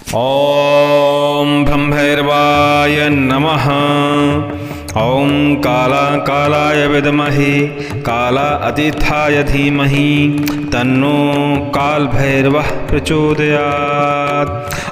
ओम ब्रह्मैर्वाय नमः। ओम कालाय विद्महे कालातीताय धीमहि तन्नो काल भैरवः प्रचोदयात्।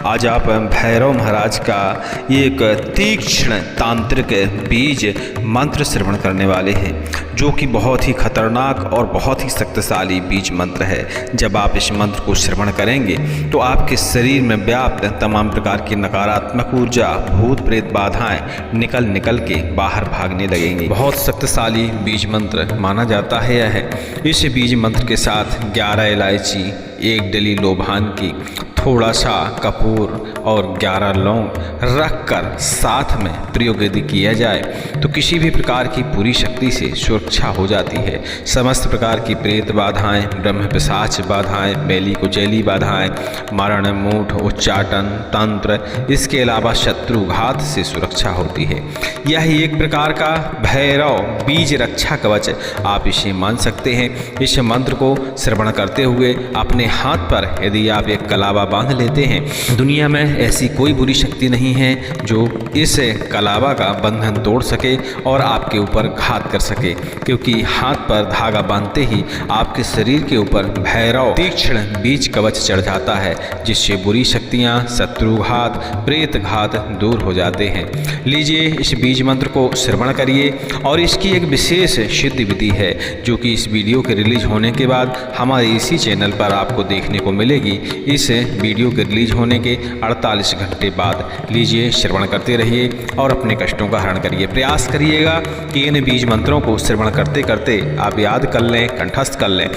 आज आप भैरव महाराज का एक तीक्ष्ण तांत्रिक बीज मंत्र श्रवण करने वाले हैं, जो कि बहुत ही खतरनाक और बहुत ही शक्तिशाली बीज मंत्र है। जब आप इस मंत्र को श्रवण करेंगे तो आपके शरीर में व्याप्त तमाम प्रकार की नकारात्मक ऊर्जा, भूत प्रेत बाधाएं निकल के बाहर भागने लगेंगी। बहुत शक्तिशाली बीज मंत्र माना जाता है यह। इस बीज मंत्र के साथ 11 इलायची, 1 डली लोबान की, थोड़ा सा कपूर और 11 लौंग रखकर साथ में प्रयोग यदि किया जाए तो किसी भी प्रकार की बुरी शक्ति से सुरक्षा हो जाती है। समस्त प्रकार की प्रेत बाधाएं, ब्रह्म पिशाच बाधाएं, मैली कुचैली बाधाएं, मरण, मूठ, उच्चाटन, तंत्र, इसके अलावा शत्रुघात से सुरक्षा होती है। यह एक प्रकार का भैरव बीज रक्षा कवच आप इसे मान सकते हैं। इस मंत्र को श्रवण करते हुए अपने हाथ पर यदि आप एक कलावा बांध लेते हैं, दुनिया में ऐसी कोई बुरी शक्ति नहीं है जो इस कलावा का बंधन तोड़ सके और आपके ऊपर घात कर सके, क्योंकि हाथ पर धागा बांधते ही आपके शरीर के ऊपर भैरव तीक्ष्ण बीज कवच चढ़ जाता है, जिससे बुरी शक्तियां, शत्रुघात, प्रेत घात दूर हो जाते हैं। लीजिए इस बीज मंत्र को श्रवण करिए। और इसकी एक विशेष सिद्ध विधि है जो कि इस वीडियो के रिलीज होने के बाद हमारे इसी चैनल पर आपको देखने को मिलेगी। इस वीडियो के रिलीज होने के 48 घंटे बाद लीजिए श्रवण करते रहिए और अपने कष्टों का हरण करिए। प्रयास करिएगा कि इन बीज मंत्रों को श्रवण करते करते आप याद कर लें, कंठस्थ कर लें,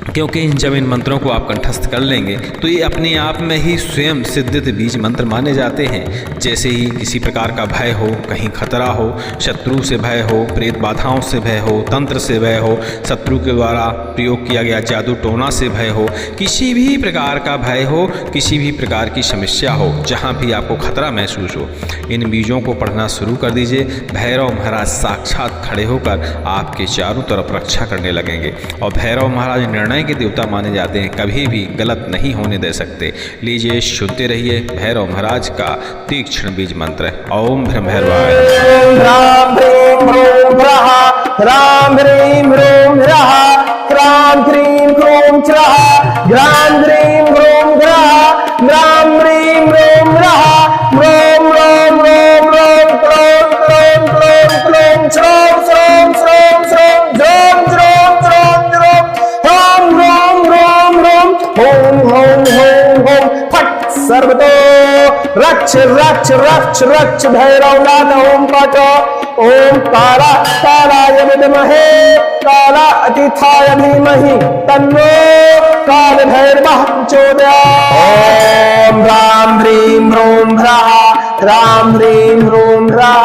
क्योंकि जब इन मंत्रों को आप कंठस्थ कर लेंगे तो ये अपने आप में ही स्वयं सिद्धित बीज मंत्र माने जाते हैं। जैसे ही किसी प्रकार का भय हो, कहीं खतरा हो, शत्रु से भय हो, प्रेत बाधाओं से भय हो, तंत्र से भय हो, शत्रु के द्वारा प्रयोग किया गया जादू टोना से भय हो, किसी भी प्रकार का भय हो, किसी भी प्रकार की समस्या हो, जहाँ भी आपको खतरा महसूस हो, इन बीजों को पढ़ना शुरू कर दीजिए। भैरव महाराज साक्षात खड़े होकर आपके चारों तरफ रक्षा करने लगेंगे। और भैरव महाराज निर्णय के देवता माने जाते हैं, कभी भी गलत नहीं होने दे सकते। लीजिए सुनते रहिए भैरव महाराज का तीक्ष्ण बीज मंत्र। ओम भ्रमैर्वाय राम ह्रीं ह्रूं ह्रः राम ह्रीं ह्रूं ह्रः क्रां क्रीं क्रूं च्रः ग्रां ह्रीं ह्रूं ह्रः ग्रां ह्रीं ह्रूं ह्रः ह्रों ह्रों ह्रों ह्रों क्रों क्रों क्रों क्रों श्रों श्रों श्रों श्रों ज्रों ज्रों ज्रों ज्रों ह्रों ह्रों ह्रों ह्रों हों हों हों हों फट् सर्वतो रक्ष रक्ष रक्ष रक्ष भैरवनाथ ओम पाठ। ओम कालाय विद्महे कालातीताय धीमहि तन्नो काल भैरवः प्रचोदयात्। ओम राम ह्रीं ह्रूं ह्रः राम ह्रीं ह्रूं ह्रः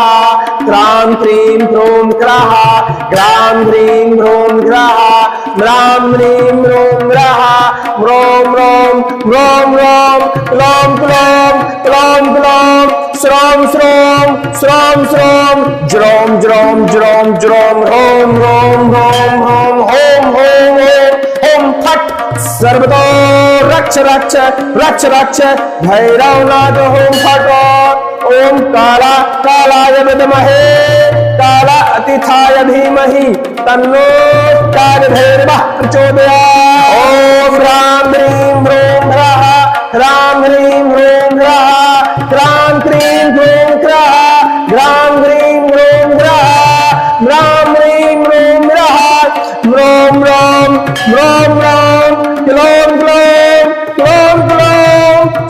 क्रां क्रीं क्रूं क्रः ग्रां ह्रीं ह्रूं ह्रः म्रां ह्रीं ह्रूं ह्रः म्रों म्रों म्रों म्रों क्लों क्लों क्लों क्लों श्रों श्रों श्रों श्रों ज्रों ज्रों ज्रों ज्रों ह्रों ह्रों ह्रों ह्रों हों हों हों फट् सर्वतो रक्ष रक्ष रक्ष रक्ष भैरवनाथ हों फट्। ओम कालाय विद्महे कालातीताय धीमहि तन्नो काल भैरवः प्रचोदयात्। ओम राम ह्रीं ह्रूं ह्रः राम ह्रीं ह्रूं ह्रः क्रां क्रीं क्रूं क्रः ग्रां ह्रीं ह्रूं ह्रः म्रां ह्रीं ह्रूं ह्रः म्रों म्रों म्रों म्रों क्लों क्लों क्लों क्लों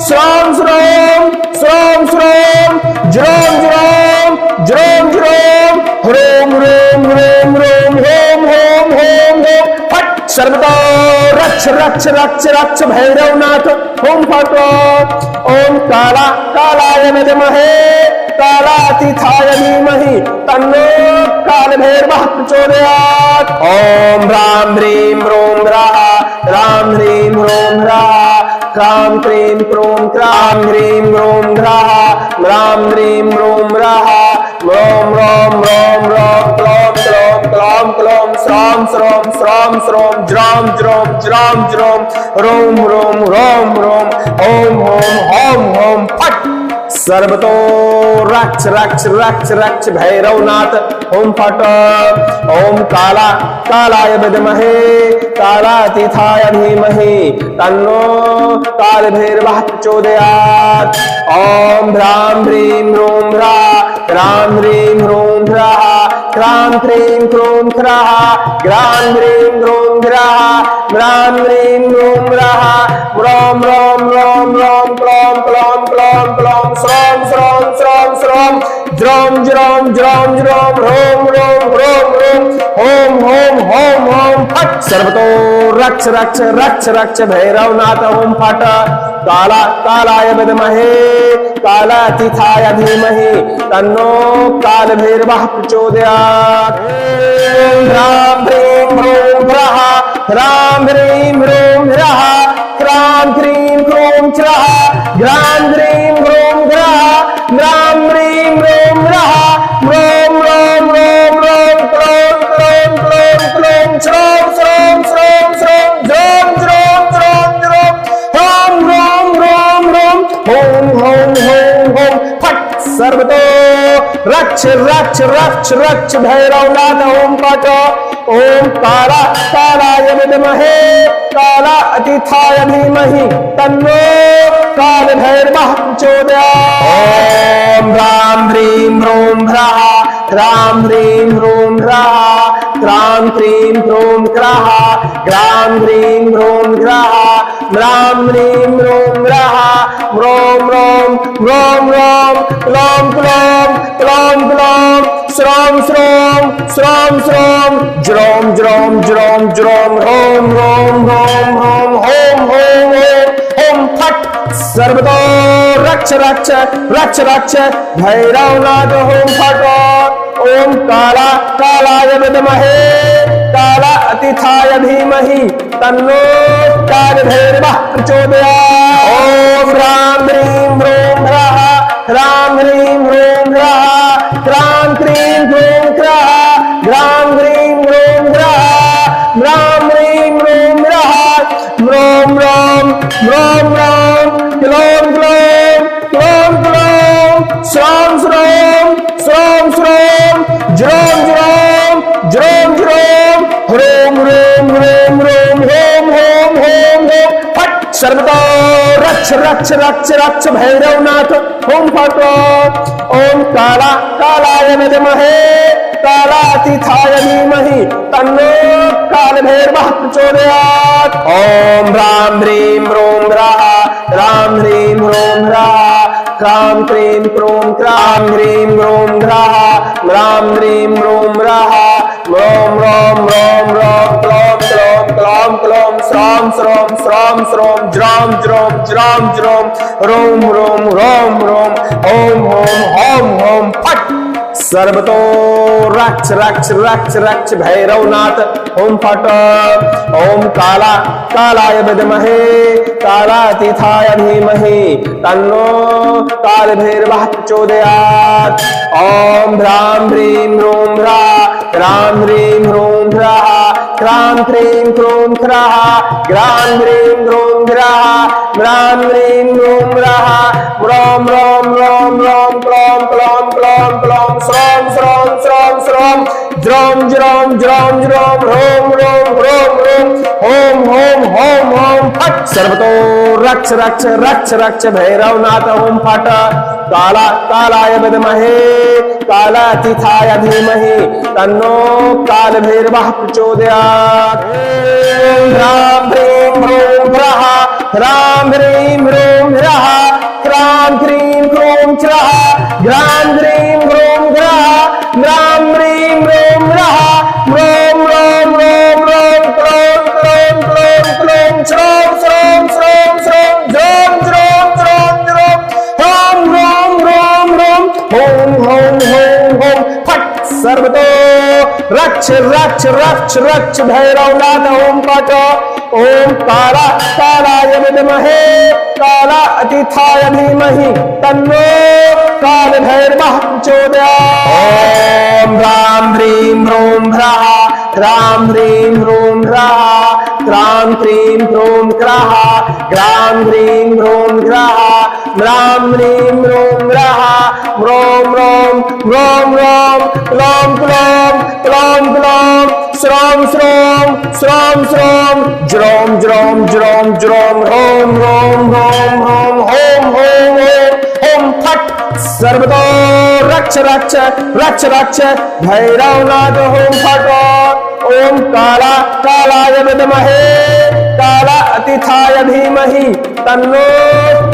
श्रों श्रों श्रों श्रों ज्रों ज्रों ज्रों ज्रों ह्रों ह्रों ह्रों ह्रों हों हों हों हों फट् सर्वतो रक्ष रक्ष रक्ष रक्ष भैरवनाथ ओम फट्। ओम कालाय विद्महे कालातीताय धीमहि तन्नो काल भैरवः प्रचोदयात्। ओम राम ह्रीं ह्रूं ह्रः राम ह्रीं ह्रूं ह्रः क्रां क्रीं क्रूं क्रां ह्रीं ह्रूं ह्रः म्रां ह्रीं ह्रूं ह्रः म्रों म्रों म्रों म्रों क्लों क्लों क्लों क्लों श्रों श्रों श्रों श्रों ज्रों ज्रों ज्रों ज्रों ह्रों ह्रों ह्रों ह्रों हों हों हों हों सर्वतो रक्ष रक्ष रक्ष रक्ष भैरवनाथ ओम फट। ओम काला कालाय विद्महे कालातीताय धीमहि तन्नो काल भैरवः प्रचोदयात्। ओम ह्रां ह्रीं ह्रूं ह्राः ह्रां ह्रीं ह्रूं ह्राः ह्रां क्रीं क्रूं ह्राः ह्रां ह्रीं ह्रूं ह्राः ह्रां ह्रीं ह्रूं ह्राः ह्रौं ह्रौं ह्रौं ह्रौं क्लौं क्लौं क्लौं क्लौं श्रौं श्रौं श्रौं श्रौं ज्रौं ज्रौं ज्रौं ज्रौं ह्रौं ह्रौं ह्रौं ह्रौं ओम ओम ओम ओम फट। सर्वतो रक्ष रक्ष रक्ष रक्ष भैरवनाथ ओम फट। काला कालाय विद्महे कालातीताय धीमहि तन्नो काल भैरवः प्रचोदयात्। ओम ह्रां ह्रीं ह्रूं ह्राः ह्रां ह्रीं ह्रूं ह्राः ह्रां क्रीं क्रूं ह्राः ह्रां ह्रीं ह्रूं ह्राः ह्रां ह्रीं ह्रूं ह्राः ह्रौं ह्रौं ह्रौं ह्रौं क्लौं क्लौं क्लौं क्लौं श्रौं श्रौं श्रौं श्रौं ज्रौं ज्रौं ज्रौं ज्रौं ह्रौं ह्रौं ह्रौं ह्रौं हों हों हों हों फट। सर्वतो रक्ष रक्ष रक्ष रक्ष भैरवनाथ ओम फट। ओम काला कालाय विद्महे कालातीताय धीमहि तन्नो काल भैरवः प्रचोदयात्। ओम ह्रां ह्रीं ह्रूं ह्राः ह्रां ह्रीं ह्रूं ह्राः ह्रां क्रीं क्रूं ह्राः ह्रां ह्रीं ह्रूं ह्राः ह्रां ह्रीं ह्रूं ह्राः ह्रौं ह्रौं ह्रौं ह्रौं क्लौं क्लौं क्लौं क्लौं श्रौं श्रौं श्रौं श्रौं ज्रौं ज्रौं ज्रौं ज्रौं ह्रौं ह्रौं ह्रौं ह्रौं हों हों हों हों फट। सर्वतो रक्ष रक्ष रक्ष रक्ष भैरवनाथ ओम फट। ओम काला कालाय विद्महे कालातीताय धीमहि तन्नो काल भैरवः प्रचोदयात्। ओम ह्रां ह्रीं ह्रूं ह्राः ह्रां ह्रीं ह्रूं ह्राः ह्रां क्रीं क्रूं ह्राः ह्रां ह्रीं ह्रूं ह्राः ह्रां ह्रीं ह्रूं ह्राः ह्रौं ह्रौं ह्रौं ह्रौं क्लौं क्लौं क्लौं क्लौं श्रौं श्रौं श्रौं श्रौं ज्रौं ज्रौं ज्रौं ज्रौं ह्रौं ह्रौं ह्रौं ह्रौं हों हों हों हों फट। सर्वतो रक्ष रक्ष रक्ष रक्ष भैरवनाथ ओम फट। ओम काला कालाय विद्महे कालातीताय धीमहि तन्नो काल भैरवः प्रचोदयात्। ओम ह्रां ह्रीं ह्रूं ह्राः ह्रां ह्रीं ह्रूं ह्राः ह्रां क्रीं क्रूं ह्रां ह्रीं ह्रूं ह्राः ह्रां ह्रीं ह्रूं ह्राः ह्रौं ह्रौं ह्रौं ह्रौं क्लौं क्लौं क्लौं क्लौं श्रौं श्रौं श्रौं श्रौं ज्रौं ज्रौं ज्रौं ज्रौं ह्रौं ह्रौं ह्रौं ह्रौं ओम हों हों हों फट। सर्वतो रक्ष रक्ष रक्ष रक्ष भैरवनाथ ओम फट। ओम काला कालाय विद्महे कालातीताय धीमहि तन्नो काल भैरवः प्रचोदयात्। ओम ह्रां ह्रीं ह्रूं ह्राः ह्रां ह्रीं ह्रूं ह्राः ह्रां क्रीं क्रूं ह्राः ह्रां ह्रीं ह्रूं ह्राः ह्रां ह्रीं ह्रूं ह्राः ह्रौं ह्रौं ह्रौं ह्रौं क्लौं क्लौं क्लौं क्लौं श्रौं श्रौं श्रौं श्रौं ज्रौं ज्रौं ज्रौं ज्रौं ह्रौं ह्रौं ह्रौं ह्रौं हों हों हों हों फट। सर्वतो रक्ष रक्ष रक्ष रक्ष भैरवनाथ ओम फट। काला कालाय विद्महे कालातीताय धीमहि तन्नो काल भैरवः प्रचोदयात्। ओम ह्रां ह्रीं ह्रूं ह्राः ह्रां ह्रीं ह्रूं ह्राः ह्रां क्रीं क्रूं ह्राः ह्रां ह्रीं ह्रूं ह्राः ह्रां ह्रीं ह्रूं ह्राः ह्रौं ह्रौं ह्रौं ह्रौं क्लौं क्लौं क्लौं क्लौं श्रौं श्रौं श्रौं श्रौं ज्रौं ज्रौं ज्रौं ज्रौं ह्रौं ह्रौं ह्रौं ह्रौं हों हों हों हों फट। सर्वतो रक्ष रक्ष रक्ष रक्ष भैरवनाथ ओम फट। ओम काला कालाय विद्महे कालातीताय धीमहि तन्नो काल भैरवः प्रचोदयात्। ओम ह्रां ह्रीं ह्रूं ह्राः ह्रां ह्रीं ह्रूं ह्राः ह्रां क्रीं क्रूं ह्राः ह्रां ह्रीं ह्रूं ह्राः म्रां म्रीं म्रूं म्रः म्रों म्रों म्रों म्रों क्लों क्लों क्लों क्लों श्रों श्रों श्रों श्रों ज्रों ज्रों ज्रों ज्रों ह्रों ह्रों ह्रों ह्रों हों हों हों हों फट् सर्वतो रक्ष रक्ष रक्ष रक्ष भैरवनाथ हों फट् ओम काला कालाय विद्महे काला अतिथाय धीमहि तन्नो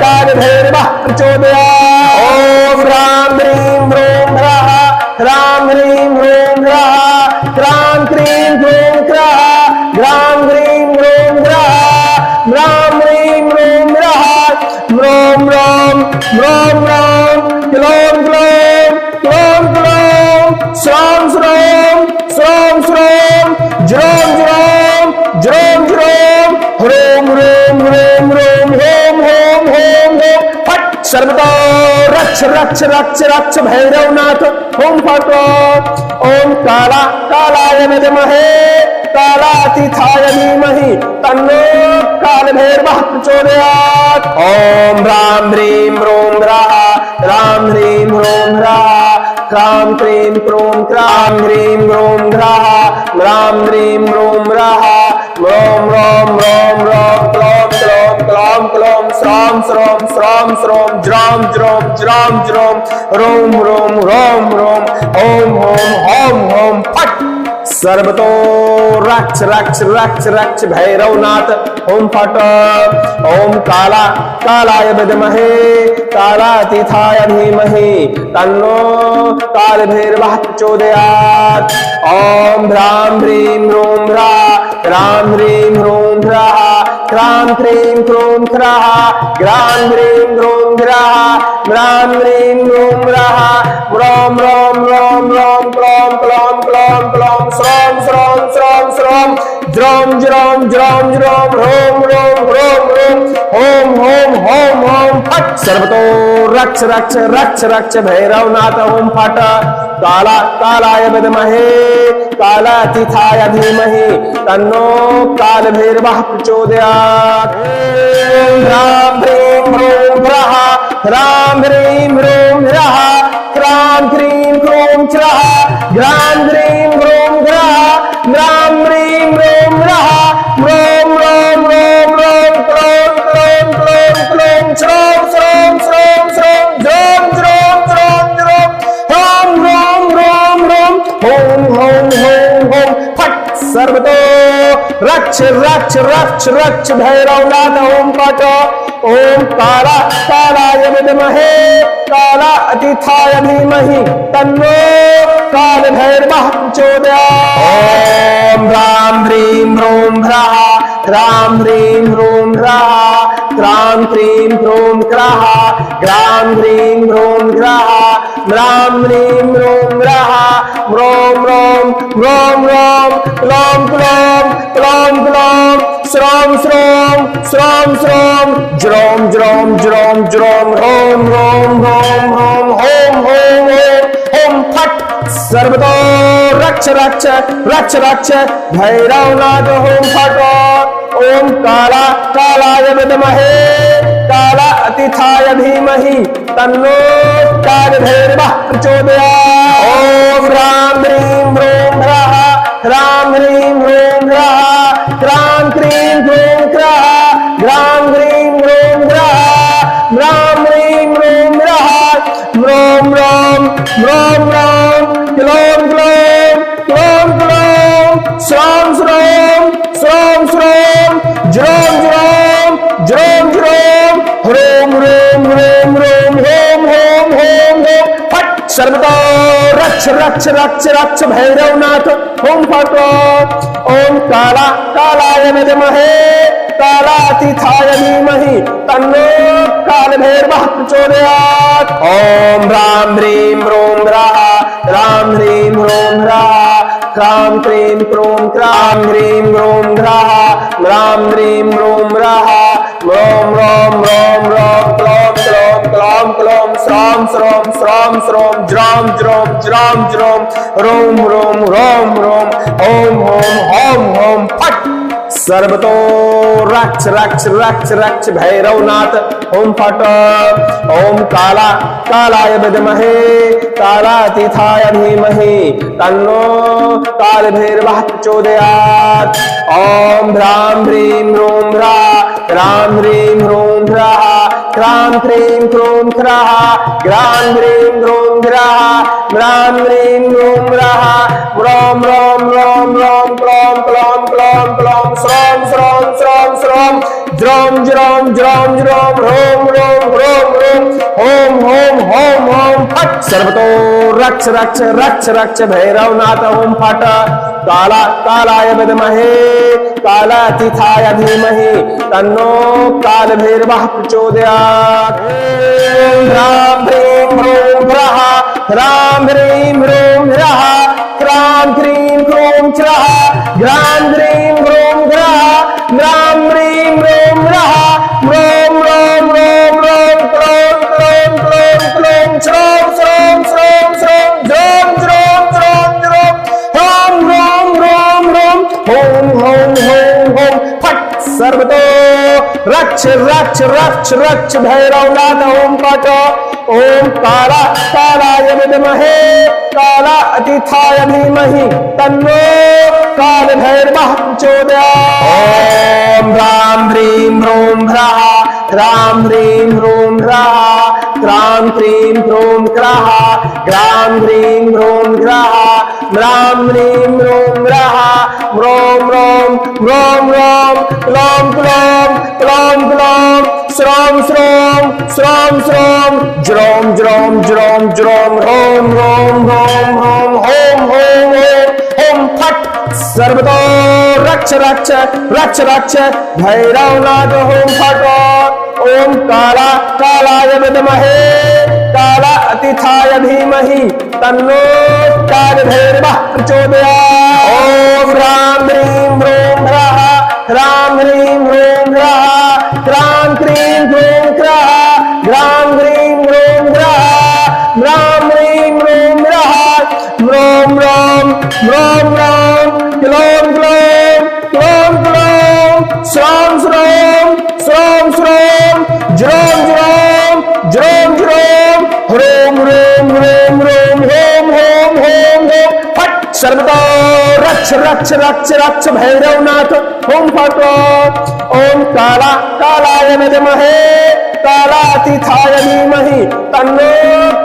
कालभैरवः प्रचोदयात् ओम ह्रां ह्रीं ह्रूं ह्रः ह्रां ह्रीं ह्रूं ह्रः ह्रां क्रीं ह्रूं ह्रः ह्रां ह्रीं ह्रूं ह्रः ह्रां ह्रीं ह्रूं ह्रः म्रों म्रों म्रों म्रों क्लों क्लों क्लों क्लों श्रों श्रों श्रों श्रों ज्रों ज्रों ज्रों ज्रों ह्रों ह्रों ह्रों ह्रों हों हों हों हों फट् सर्वतो रक्ष रक्ष रक्ष रक्ष भैरवनाथ हों फट् ओम काला कालाय विद्महे कालातीताय धीमहि तन्नो कालभैरवः प्रचोदयात् ओम ह्रां ह्रीं ह्रूं ह्रः ह्रां ह्रीं ह्रूं ह्रः ह्रां क्रीं क्रूं क्रां ह्रीं ह्रूं ह्रः ह्रां ह्रीं ह्रूं ह्रः म्रों म्रों म्रों म्रों क्लों क्लों क्लों क्लों श्रों श्रों श्रों श्रों ज्रों ज्रों ज्रों ज्रों ह्रों ह्रों ह्रों ह्रों ओम हों हों हों फट् सर्वतो रक्ष रक्ष रक्ष रक्ष भैरवनाथ ओम फट् ओम काला कालाय विद्महे कालातीताय धीमहि तन्नो कालभैरवः प्रचोदयात् ओम ह्रां ह्रीं ह्रूं ह्रः ह्रां ह्रीं ह्रूं ह्रः ह्रां क्रीं क्रूं ह्रः ह्रां ह्रीं ह्रूं ह्रः ह्रां ह्रीं ह्रूं ह्रः म्रों म्रों म्रों म्रों क्लों क्लों क्लों क्लों श्रों श्रों श्रों श्रों ज्रों ज्रों ज्रों ज्रों ह्रों ह्रों ह्रों ह्रों हों हों हों हों फट् सर्वतो रक्ष रक्ष रक्ष रक्ष भैरवनाथ हों फट् काला कालाय विद्महे कालातीताय धीमहि तन्नो कालभैरवः प्रचोदयात् ओम ह्रां ह्रीं ह्रूं ह्रः ह्रां ह्रीं ह्रूं ह्रः ह्रां क्रीं क्रूं ह्रः ह्रां ह्रीं ह्रूं ह्रः ह्रां ह्रीं ह्रूं ह्रः म्रों म्रों म्रों म्रों क्लों क्लों क्लों क्लों श्रों श्रों श्रों श्रों ज्रों ज्रों ज्रों ज्रों ह्रों ह्रों ह्रों ह्रों हों हों हों हों फट् सर्वतो रक्ष रक्ष रक्ष रक्ष भैरवनाथ ओम फट् ओम काला कालाय विद्महे कालातीताय धीमहि तन्नो कालभैरवः प्रचोदयात् ओम ह्रां ह्रीं ह्रूं ह्रः ह्रां ह्रीं ह्रूं ह्रः ह्रां क्रीं क्रूं ह्रः ह्रां ह्रीं ह्रूं ह्रः ह्रां ह्रीं ह्रूं ह्रः म्रों म्रों म्रों म्रों क्लों क्लों क्लों क्लों श्रों श्रों श्रों श्रों ज्रों ज्रों ज्रों ज्रों ह्रों ह्रों ह्रों ह्रों हों हों हों हों फट् सर्वतो रक्ष रक्ष रक्ष रक्ष भैरवनाथ हों फट् ओम काला कालाय विद्महे कालातीताय धीमहि तन्नो कालभैरवः प्रचोदयात् ओम ह्रां ह्रीं ह्रूं ह्रः ह्रां ह्रीं ह्रूं ह्रः ह्रां क्रीं क्रूं ह्रः ह्रां ह्रीं ह्रूं ह्रः ह्रां ह्रीं ह्रूं ह्रः म्रों म्रों म्रों म्रों क्लों क्लों क्लों क्लों श्रों श्रों श्रों श्रों ज्रों ज्रों ज्रों ज्रों ह्रों ह्रों ह्रों ह्रों हों हों हों हों फट् सर्वतो रक्ष रक्ष रक्ष रक्ष भैरवनाथ हों फट् ओम काला कालाय विद्महे कालातीताय धीमहि तन्नो कालभैरवः प्रचोदयात् ओम ह्रां ह्रीं ह्रूं ह्रः ह्रां ह्रीं ह्रूं ह्रः ह्रां क्रीं क्रूं ह्रां ह्रीं ह्रूं ह्रः ह्रां ह्रीं ह्रूं ह्रः म्रों म्रों म्रों म्रों क्लों क्लों क्लों क्लों श्रों श्रों श्रों श्रों ज्रों ज्रों ज्रों ज्रों ह्रों ह्रों ह्रों ह्रों हों हों हों हों फट् सर्वतो रक्ष रक्ष रक्ष रक्ष भैरवनाथ ओम फट। ओम काला कालाय विद्महे कालातीथाय धीमहि तन्नो काल भैरवः प्रचोदयात्। ओम ह्रां ह्रीं ह्रूं ह्राः ह्रां ह्रीं ह्रूं ह्राः ह्रां ह्रीं ह्रूं ह्राः ह्रां ह्रीं ह्रूं ह्राः ह्रां ह्रीं ह्रूं ह्राः ह्रौं ह्रौं ह्रौं ह्रौं क्लौं क्लौं क्लौं क्लौं श्रौं श्रौं श्रौं श्रौं ज्रौं ज्रौं ज्रौं ज्रौं ह्रौं ह्रौं ह्रौं ह्रौं ओम ओम ओम ओम फट। सर्वतो रक्ष रक्ष रक्ष रक्ष भैरवनाथ ओम फट। काला कालाय विद्महे कालातीथाय धीमहि तन्नो काल भैरवः प्रचोदयात्। ओम ह्रां ह्रीं ह्रूं ह्राः ह्रां ह्रीं ह्रूं ह्राः ह्रां ह्रीं ह्रूं ह्राः ह्रां ह्रीं ह्रूं ह्राः ह्रां ह्रीं ह्रूं ह्राः ह्रौं ह्रौं ह्रौं ह्रौं क्लौं क्लौं क्लौं क्लौं श्रौं श्रौं श्रौं श्रौं ज्रौं ज्रौं ज्रौं ज्रौं ह्रौं ह्रौं ह्रौं ह्रौं हों हों हों हों फट। सर्वतो रक्ष रक्ष रक्ष रक्ष भैरवनाथ ओम फट। ओम काला कालाय विद्महे कालातीथाय धीमहि तन्नो काल भैरवः प्रचोदयात्। ओम ह्रां ह्रीं ह्रूं ह्राः ह्रां ह्रीं ह्रूं ह्राः ह्रां ह्रीं ह्रूं ह्राः ह्रां ह्रीं ह्रूं ह्राः ह्रां ह्रीं ह्रूं ह्राः ह्रौं ह्रौं ह्रौं ह्रौं क्लौं क्लौं क्लौं क्लौं श्रौं श्रौं श्रौं श्रौं ज्रौं ज्रौं ज्रौं ज्रौं ह्रौं ह्रौं ह्रौं ह्रौं हों हों हों फट। सर्वतो रक्ष रक्ष रक्ष रक्ष भैरवनाथ ओम फट। ओम काला कालाय विद्महे कालातीथाय धीमहि तन्नो काल भैरवः प्रचोदयात्। ओम ह्रां ह्रीं ह्रूं ह्राः ह्रां ह्रीं ह्रूं ह्राः ह्रां ह्रीं ह्रूं ह्राः ह्रां ह्रीं ह्रूं ह्राः ह्रां ह्रीं ह्रूं ह्राः ह्रौं ह्रौं ह्रौं ह्रौं क्लौं क्लौं क्लौं क्लौं श्रौं श्रौं श्रौं श्रौं ज्रौं ज्रौं ज्रौं ज्रौं ह्रौं ह्रौं ह्रौं ह्रौं हों हों हों हों फट। सर्वतो रक्ष रक्ष रक्ष रक्ष भैरवनाथ ओम फट। ओम काला कालाय विद्महे कालातीथाय धीमहि तन्नो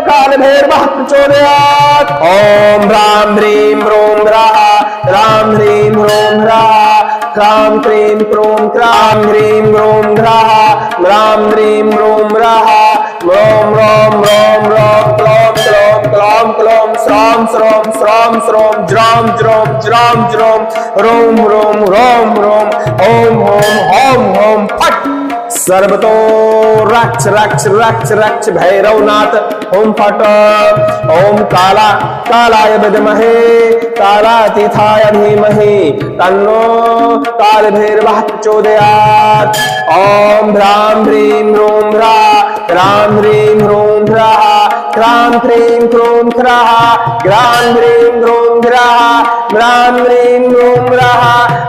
काल भैरवः प्रचोदयात्। ओम ह्रां ह्रीं ह्रूं ह्राः ह्रां ह्रीं ह्रूं ह्राः ह्रां ह्रीं ह्रूं ह्रां ह्रीं ह्रूं ह्राः ह्रां ह्रीं ह्रूं ह्राः ह्रौं ह्रौं ह्रौं ह्रौं क्लौं क्लौं क्लौं क्लौं श्रौं श्रौं श्रौं श्रौं ज्रौं ज्रौं ज्रौं ज्रौं ह्रौं ह्रौं ह्रौं ह्रौं ओम ओम ओम ओम फट। सर्वतो रक्ष रक्ष रक्ष रक्ष भैरवनाथ ओम फट। ओम काला कालाय विद्महे कालातीथाय धीमहि तन्नो काल भैरवः प्रचोदयात्। ओम ह्रां ह्रीं ह्रूं ह्राः ह्रां ह्रीं ह्रूं ह्राः ह्रां ह्रीं ह्रूं ह्राः ह्रां ह्रीं ह्रूं ह्राः ह्रां ह्रीं ह्रूं ह्राः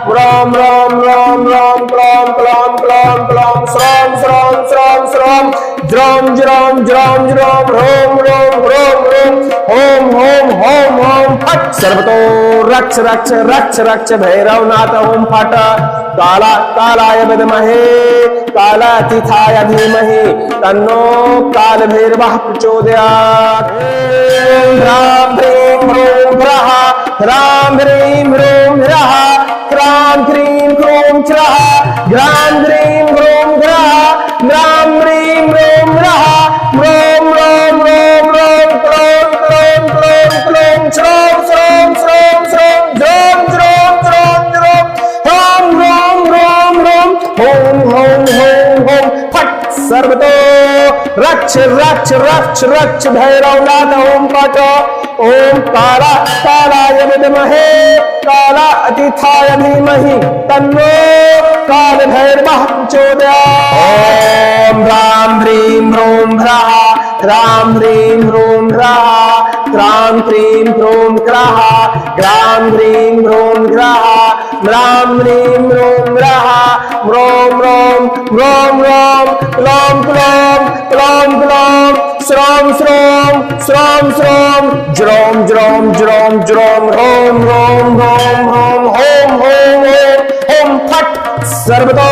ह्रौं ह्रौं ह्रौं ह्रौं क्लौं क्लौं क्लौं क्लौं श्रौं श्रौं श्रौं श्रौं ज्रौं ज्रौं ज्रौं ज्रौं ह्रौं ह्रौं ह्रौं ह्रौं हों हों हों हों फट। सर्वतो रक्ष रक्ष रक्ष रक्ष भैरवनाथ ओम फट। काला कालाय विद्महे कालातीथाय धीमहि तन्नो काल भैरवः प्रचोदयात्। ओम ह्रां ह्रीं ह्रूं ह्राः ह्रां ह्रीं ह्रूं ह्राः ह्रां ह्रीं ह्रूं ह्राः ह्रां ह्रीं ह्रूं ह्राः ह्रां ह्रीं ह्रूं ह्राः ह्रौं ह्रौं ह्रौं ह्रौं क्लौं क्लौं क्लौं क्लौं श्रौं श्रौं श्रौं श्रौं ज्रौं ज्रौं ज्रौं ज्रौं ह्रौं ह्रौं ह्रौं ह्रौं हों हों हों हों फट। सर्वतो रक्ष रक्ष रक्ष रक्ष भैरवनाथ ओम फट। ओम काला कालाय विद्महे कालातीथाय धीमहि तन्नो काल भैरवः प्रचोदयात्। ओम ह्रां ह्रीं ह्रूं ह्राः ह्रां ह्रीं ह्रूं ह्राः क्रां क्रीं क्रूं क्रः ग्रां ग्रीं ग्रूं ग्रः म्रां म्रीं म्रूं ग्रः म्रों म्रों म्रों म्रों क्लों क्लों क्लों क्लों श्रों श्रों श्रों श्रों ज्रों ज्रों ज्रों ज्रों ह्रों ह्रों ह्रों ह्रों हों हों हों हों फट् सर्वतो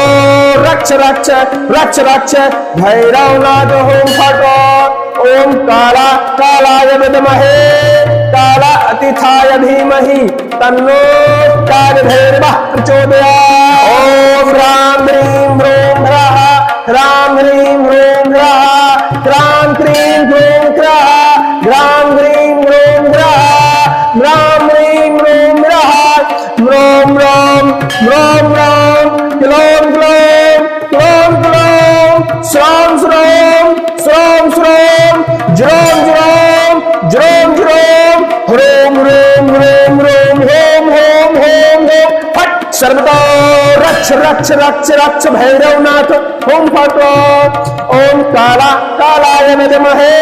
रक्ष रक्ष रक्ष रक्ष भैरवनाथ हों फट् ओम काला कालाय विद्महे काला अतिथाय धीमहि तन्नो कालभैरवः प्रचोदयात् ओम राम ह्रीं ह्रूं ह्रः राम ह्रीं ह्रूं ह्रः क्रां क्रीं क्रूं क्रः ग्रां ग्रीं ग्रूं ग्रः म्रां म्रीं म्रूं ग्रः म्रों म्रों म्रों म्रों क्लों क्लों क्लों क्लों श्रों श्रों श्रों श्रों ज्रों ज्रों ज्रों ज्रों ह्रों ह्रों ह्रों ह्रों हों हों हों हों फट् सर्वतो रक्ष रक्ष रक्ष रक्ष भैरवनाथ हों फट् ओम काला कालाय विद्महे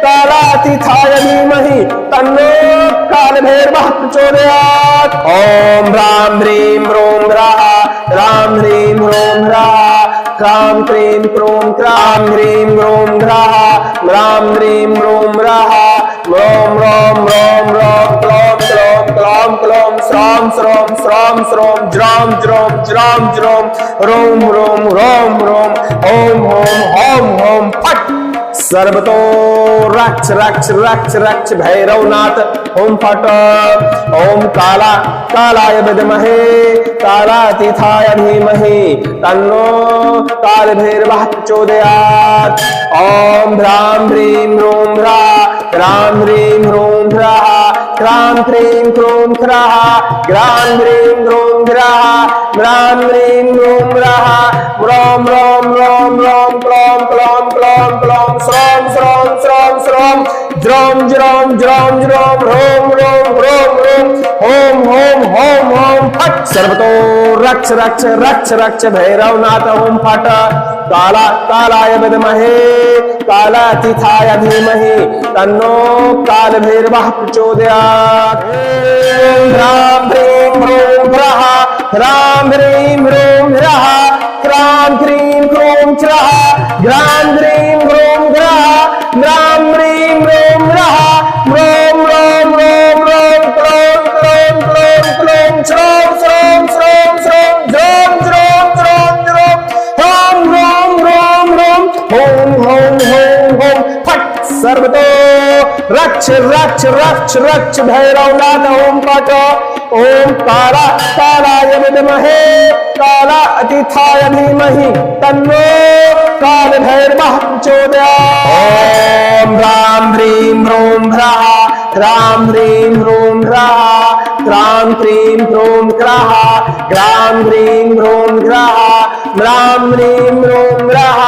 कालातीताय धीमहि तन्नो कालभैरवः प्रचोदयात् ओम राम ह्रीं ह्रूं ह्रः राम ह्रीं ह्रूं ह्रः क्रां क्रीं क्रूं क्रां ह्रीं ह्रूं ह्रः म्रां ह्रीं ह्रूं ह्रः म्रों म्रों म्रों म्रों क्लों क्लों क्लों क्लों श्रों श्रों श्रों श्रों ज्रों ज्रों ज्रों ज्रों ह्रों ह्रों ह्रों ह्रों हों हों हों हों फट् सर्वतो रक्ष रक्ष रक्ष रक्ष भैरवनाथ ओम फट् ओम काला कालाय विद्महे कालातीताय धीमहि तन्नो कालभैरवः प्रचोदयात् ओम ह्रां ह्रीं ह्रूं ह्रः रां ह्रीं ह्रूं ह्रः क्रां क्रीं क्रूं क्रः ग्रां ग्रीं ग्रूं ग्रः म्रां म्रीं म्रूं ग्रः म्रों म्रों म्रों म्रों क्लों क्लों क्लों क्लों श्रों श्रों श्रों श्रों ज्रों ज्रों ज्रों ज्रों ह्रों ह्रों ह्रों ह्रों हों हों हों हों फट् सर्वतो रक्ष रक्ष रक्ष रक्ष भैरवनाथ हों फट् काला कालाय विद्महे कालातीताय धीमहि तन्नो कालभैरवः प्रचोदयात् ओम राम ह्रीं ह्रूं ह्रः राम ह्रीं ह्रूं ह्रः क्रां क्रीं क्रूं क्रः ग्रां ग्रीं ग्रूं ग्रः म्रां म्रीं म्रूं ग्रः म्रों म्रों म्रों म्रों क्लों क्लों क्लों क्लों श्रों श्रों श्रों श्रों ज्रों ज्रों ज्रों ज्रों हों ह्रों ह्रों ह्रों हों हों हों हों फट् सर्वतो रक्ष रक्ष रक्ष रक्ष भैरवनाथ ओम फट् ओम काला कालाय विद्महे कालातीताय धीमहि तन्नो कालभैरवः प्रचोदयात् ओम राम ह्रीं ह्रूं ह्रः राम ह्रीं ह्रूं ह्रः क्रां क्रीं क्रूं क्रः ग्रां ग्रीं ग्रूं ग्रः म्रां म्रीं म्रूं ग्रः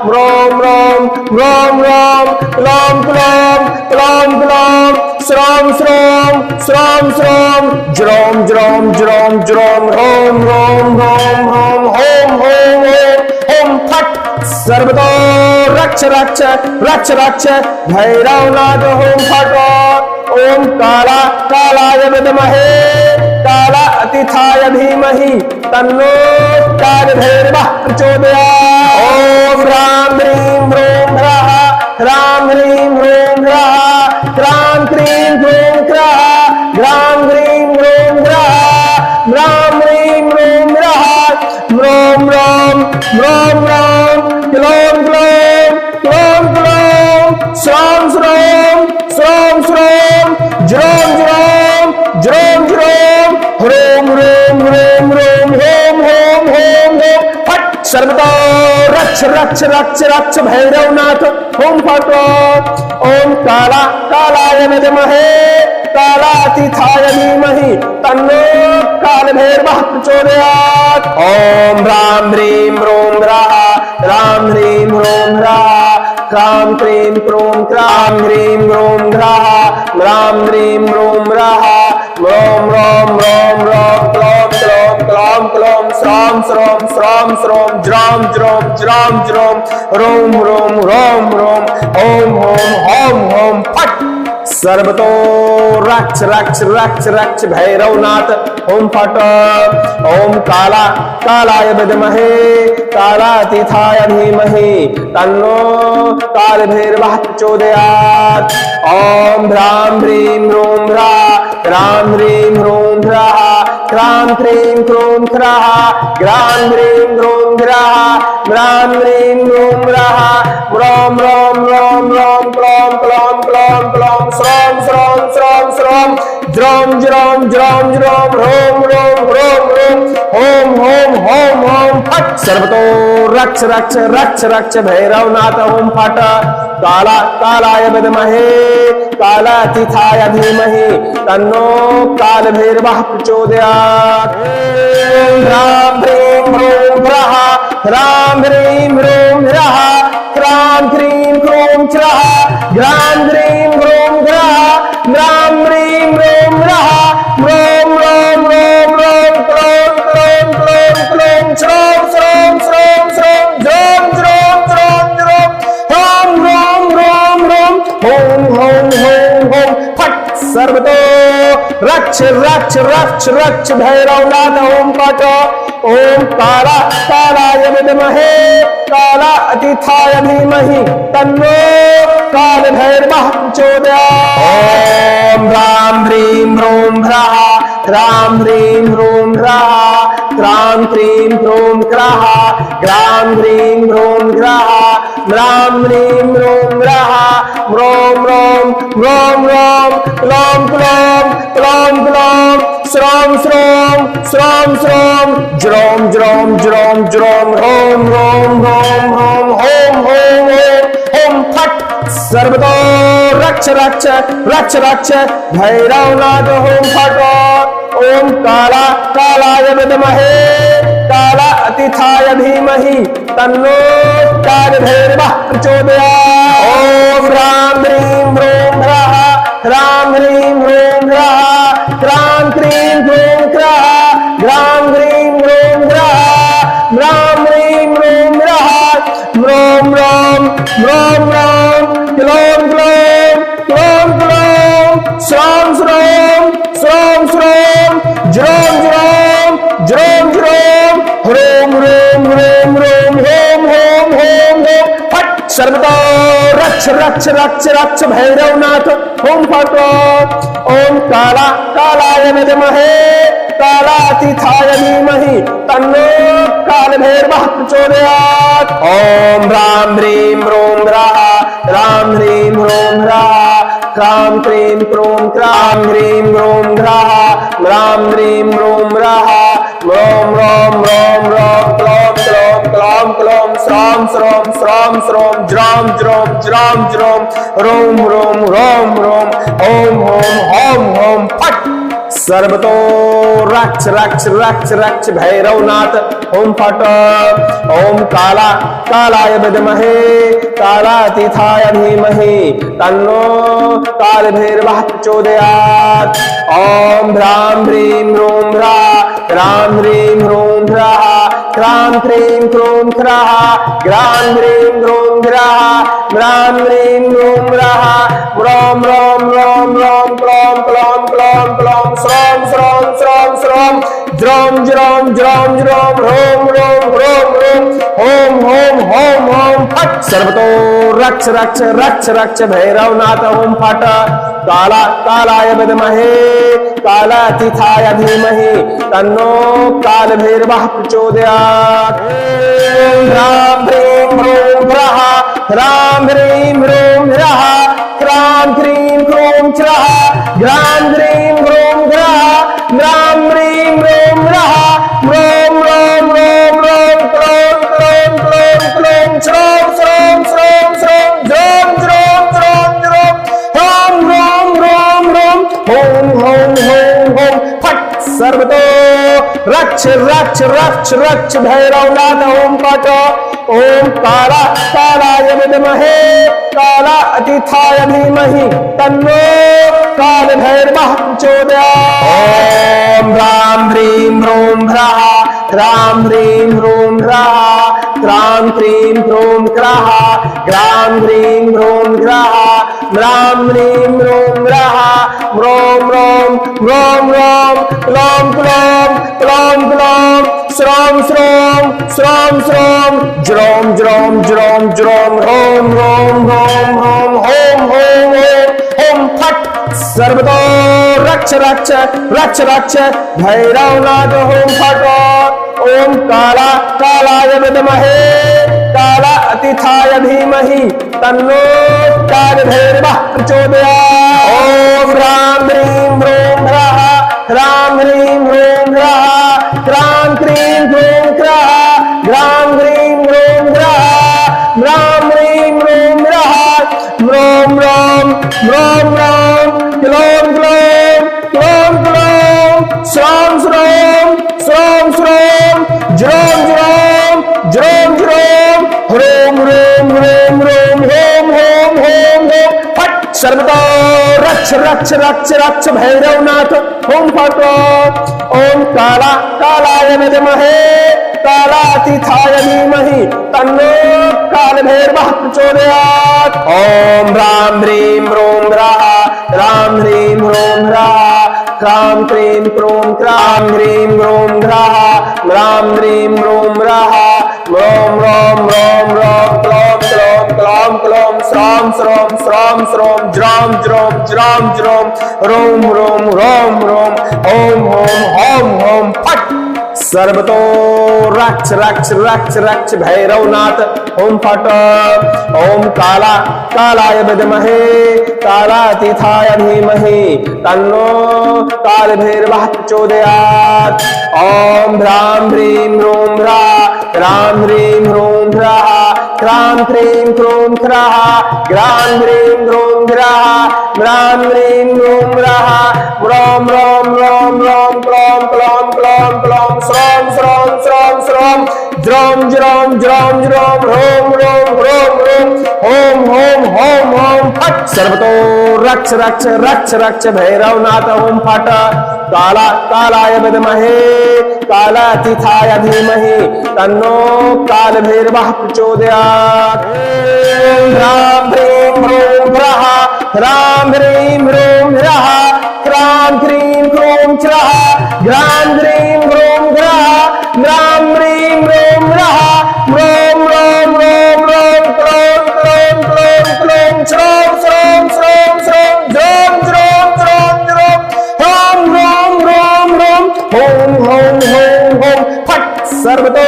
म्रों म्रों म्रों म्रों क्लों क्लों क्लों क्लों श्रों श्रों श्रों श्रों ज्रों ज्रों ज्रों ज्रों ह्रों ह्रों ह्रों ह्रों हों हों हों हों फट् सर्वतो रक्ष रक्ष रक्ष रक्ष भैरवनाथ हों फट् ओम काला कालाय विद्महे कालातीताय धीमहि तन्नो कालभैरवः प्रचोदयात् ओम राम ह्रीं ह्रूं ह्रः राम ह्रीं ह्रूं ह्रः क्रां क्रीं क्रूं क्रः ग्रां ग्रीं ग्रूं ग्रः म्रां म्रीं म्रूं ग्रः म्रों म्रों म्रों म्रों क्लों क्लों क्लों क्लों श्रों श्रों श्रों श्रों ज्रों ज्रों ज्रों ज्रों ह्रों ह्रों ह्रों ह्रों हों हों हों हों फट् सर्वतो रक्ष रक्ष रक्ष रक्ष भैरवनाथ हों फट् ओम काला कालाय विद्महे कालातीताय धीमहि तन्नो कालभैरवः प्रचोदयात् ओम राम ह्रीं ह्रूं ह्रः राम ह्रीं ह्रूं ह्रः क्रां क्रीं क्रूं क्रां ह्रीं ह्रूं ह्रः म्रां ह्रीं ह्रूं ह्रः म्रों म्रों म्रों म्रों क्लों क्लों क्लों क्लों श्रों श्रों श्रों श्रों ज्रों ज्रों ज्रों ज्रों ह्रों ह्रों ह्रों ह्रों हों हों हों हों फट् सर्वतो रक्ष रक्ष रक्ष रक्ष भैरवनाथ ओम फट। ओम काला कालाय विद्महे कालातीताय धीमहि तन्नो काल भैरवः प्रचोदयात्। ओम ह्रां ह्रीं ह्रूं ह्राः ह्रां ह्रीं ह्रूं ह्राः ह्रां ह्रीं ह्रूं ह्राः ह्रां ह्रीं ह्रूं ह्राः ह्रां ह्रीं ह्रूं ह्राः ह्रौं ह्रौं ह्रौं ह्रौं क्लौं क्लौं क्लौं क्लौं श्रौं श्रौं श्रौं श्रौं ज्रौं ज्रौं ज्रौं ज्रौं ह्रौं ह्रौं ह्रौं ह्रौं ओम ओम ओम ओम फट। सर्वतो रक्ष रक्ष रक्ष रक्ष भैरवनाथ ओम फट। काला कालाय विद्महे कालातीताय धीमहि तन्नो काल भैरवः प्रचोदयात्। ओम ह्रां ह्रीं ह्रूं ह्राः ह्रां ह्रीं ह्रूं ह्राः ह्रां ह्रीं ह्रूं ह्राः ह्रां ह्रीं ह्रूं ह्राः ह्रां ह्रीं ह्रूं ह्राः ह्रौं ह्रौं ह्रौं ह्रौं क्लौं क्लौं क्लौं क्लौं श्रौं श्रौं श्रौं श्रौं ज्रौं ज्रौं ज्रौं ज्रौं ह्रौं ह्रौं ह्रौं ह्रौं हों हों हों हों फट। सर्वतो रक्ष रक्ष रक्ष रक्ष भैरवनाथ ओम फट। ओम काला कालाय विद्महे कालातीताय धीमहि तन्नो काल भैरवः प्रचोदयात्। ओम ह्रां ह्रीं ह्रूं ह्राः ह्रां ह्रीं ह्रूं ह्राः ह्रां ह्रीं ह्रूं ह्राः ह्रां ह्रीं ह्रूं ह्राः ह्रां ह्रीं ह्रूं ह्राः ह्रौं ह्रौं ह्रौं ह्रौं क्लौं क्लौं क्लौं क्लौं श्रौं श्रौं श्रौं श्रौं ज्रौं ज्रौं ज्रौं ज्रौं ह्रौं ह्रौं ह्रौं ह्रौं हों हों हों हों फट। सर्वतो रक्ष रक्ष रक्ष रक्ष भैरवनाथ ओम फट। ओम काला कालाय विद्महे कालातीताय धीमहि तन्नो काल भैरवः प्रचोदयात्। ओम ह्रां ह्रीं ह्रूं ह्राः ह्रां ह्रीं ह्रूं ह्राः ह्रां ह्रीं ह्रूं ह्राः ह्रां ह्रीं ह्रूं ह्राः ह्रां ह्रीं ह्रूं ह्राः ह्रौं ह्रौं ह्रौं ह्रौं क्लौं क्लौं क्लौं क्लौं श्रौं श्रौं श्रौं श्रौं ज्रौं ज्रौं ज्रौं ज्रौं ह्रौं ह्रौं ह्रौं ह्रौं हों हों हों हों फट। सर्वतो रक्ष रक्ष रक्ष रक्ष भैरवनाथ ओम फट। ओम काला कालाय विद्महे कालातीताय धीमहि तन्नो काल भैरवः प्रचोदयात्। ओम ह्रां ह्रीं ह्रूं ह्राः ह्रां ह्रीं ह्रूं ह्राः ह्रां ह्रीं ह्रूं ह्रां ह्रीं ह्रूं ह्राः ह्रां ह्रीं ह्रूं ह्राः ह्रौं ह्रौं ह्रौं ह्रौं क्लौं क्लौं क्लौं क्लौं श्रौं श्रौं श्रौं श्रौं ज्रौं ज्रौं ज्रौं ज्रौं ह्रौं ह्रौं ह्रौं ह्रौं ओम हों हों हों फट। सर्वतो रक्ष रक्ष रक्ष रक्ष भैरवनाथ ओम फट। ओम काला कालाय विद्महे कालातीताय धीमहि तन्नो काल भैरवः प्रचोदयात्। ओम ह्रां ह्रीं ह्रूं ह्राः ह्रां ह्रीं ह्रूं ह्राः ह्रां ह्रीं ह्रूं ह्राः ह्रां ह्रीं ह्रूं ह्राः ह्रां ह्रीं ह्रूं ह्राः ह्रौं ह्रौं ह्रौं ह्रौं क्लौं क्लौं क्लौं क्लौं श्रौं श्रौं श्रौं श्रौं ज्रौं ज्रौं ज्रौं ज्रौं ह्रौं ह्रौं ह्रौं ह्रौं हों हों हों हों फट। सर्वतो रक्ष रक्ष रक्ष रक्ष भैरवनाथ ओम फट। काला कालाय विद्महे कालातीताय धीमहि तन्नो काल भैरवः प्रचोदयात्। ओम ह्रां ह्रीं ह्रूं ह्राः ह्रां ह्रीं ह्रूं ह्राः ह्रां ह्रीं ह्रूं ह्राः ह्रां ह्रीं ह्रूं ह्राः ह्रां ह्रीं ह्रूं ह्राः ह्रौं ह्रौं ह्रौं ह्रौं क्लौं क्लौं क्लौं क्लौं श्रौं श्रौं श्रौं श्रौं ज्रौं ज्रौं ज्रौं ज्रौं ह्रौं ह्रौं ह्रौं ह्रौं हों हों हों हों फट। सर्वतो रक्ष रक्ष रक्ष रक्ष भैरवनाथ ओम फट। ओम काला कालाय विद्महे कालातीताय धीमहि तन्नो काल भैरवः प्रचोदयात्। ओम ह्रां ह्रीं ह्रूं ह्राः ह्रां ह्रीं ह्रूं ह्राः ह्रां ह्रीं ह्रूं ह्राः ह्रां ह्रीं ह्रूं ह्राः म्रां म्रीं म्रूं म्रः म्रों म्रों म्रों म्रों क्लों क्लों क्लों क्लों श्रों श्रों श्रों श्रों ज्रों ज्रों ज्रों ज्रों ह्रों ह्रों ह्रों ह्रों हों हों हों हों फट् सर्वतो रक्ष रक्ष रक्ष रक्ष भैरवनाथ हों फट् ओम काला कालाय विद्महे कालातीताय धीमहि तन्नो कालभैरवः प्रचोदयात् ओम ह्रां ह्रीं ह्रूं ह्रः ह्रां ह्रीं ह्रूं ह्रः ह्रां क्रीं ह्रूं ह्रः ह्रां ह्रीं ह्रूं ह्रः ह्रां ह्रीं ह्रूं ह्रः म्रों म्रों म्रों म्रों क्लों क्लों क्लों क्लों श्रों श्रों श्रों श्रों ज्रों ज्रों ज्रों ज्रों ह्रूं ह्रूं ह्रूं ह्रूं हों हों हों हों फट् सर्वतो रक्ष रक्ष रक्ष रक्ष भैरवनाथ हों फट् ओम काला कालाय विद्महे कालातीताय धीमहि तन्नो कालभैरवः प्रचोदयात् ओम ह्रां ह्रीं ह्रूं ह्रः ह्रां ह्रीं ह्रूं ह्रः ह्रां क्रीं क्रूं क्रां ह्रीं ह्रूं ह्रः ह्रां ह्रीं ह्रूं ह्रः म्रों म्रों म्रों म्रों क्लों क्लों क्लों क्लों श्रों श्रों श्रों श्रों ज्रों ज्रों ज्रों ज्रों ह्रूं ह्रूं ह्रों ह्रों ओम होम होम होम फट् सर्वतो रक्ष रक्ष रक्ष रक्ष भैरवनाथ ओम फट् ओम काला कालाय विद्महे कालातीताय धीमहि तन्नो कालभैरवः प्रचोदयात् ओम ह्रां ह्रीं ह्रूं ह्रः ह्रां ह्रीं ह्रूं ह्रः ह्रां क्रीं क्रूं ह्रः ह्रां ह्रीं ह्रूं ह्रः ह्रां ह्रीं ह्रूं ह्रः म्रों म्रों म्रों म्रों क्लों क्लों क्लों क्लों श्रों श्रों श्रों श्रों ज्रों ज्रों ज्रों ज्रों ह्रों ह्रों ह्रों ह्रों हों हों हों हों फट् सर्वतो रक्ष रक्ष रक्ष रक्ष भैरवनाथ हों फट् काला कालाय विद्महे कालातीताय धीमहि तन्नो कालभैरवः प्रचोदयात् ओम ह्रां ह्रीं ह्रूं ह्रः ह्रां ह्रीं ह्रूं ह्रः ह्रां क्रीं क्रूं ह्रः ह्रां ह्रीं ह्रूं ह्रः ह्रां ह्रीं ह्रूं ह्रः म्रों म्रों म्रों म्रों क्लों क्लों क्लों क्लों श्रों श्रों श्रों श्रों ज्रों ज्रों ज्रों ज्रों ह्रों ह्रों ह्रों ह्रों हों हों हों हों फट् सर्वतो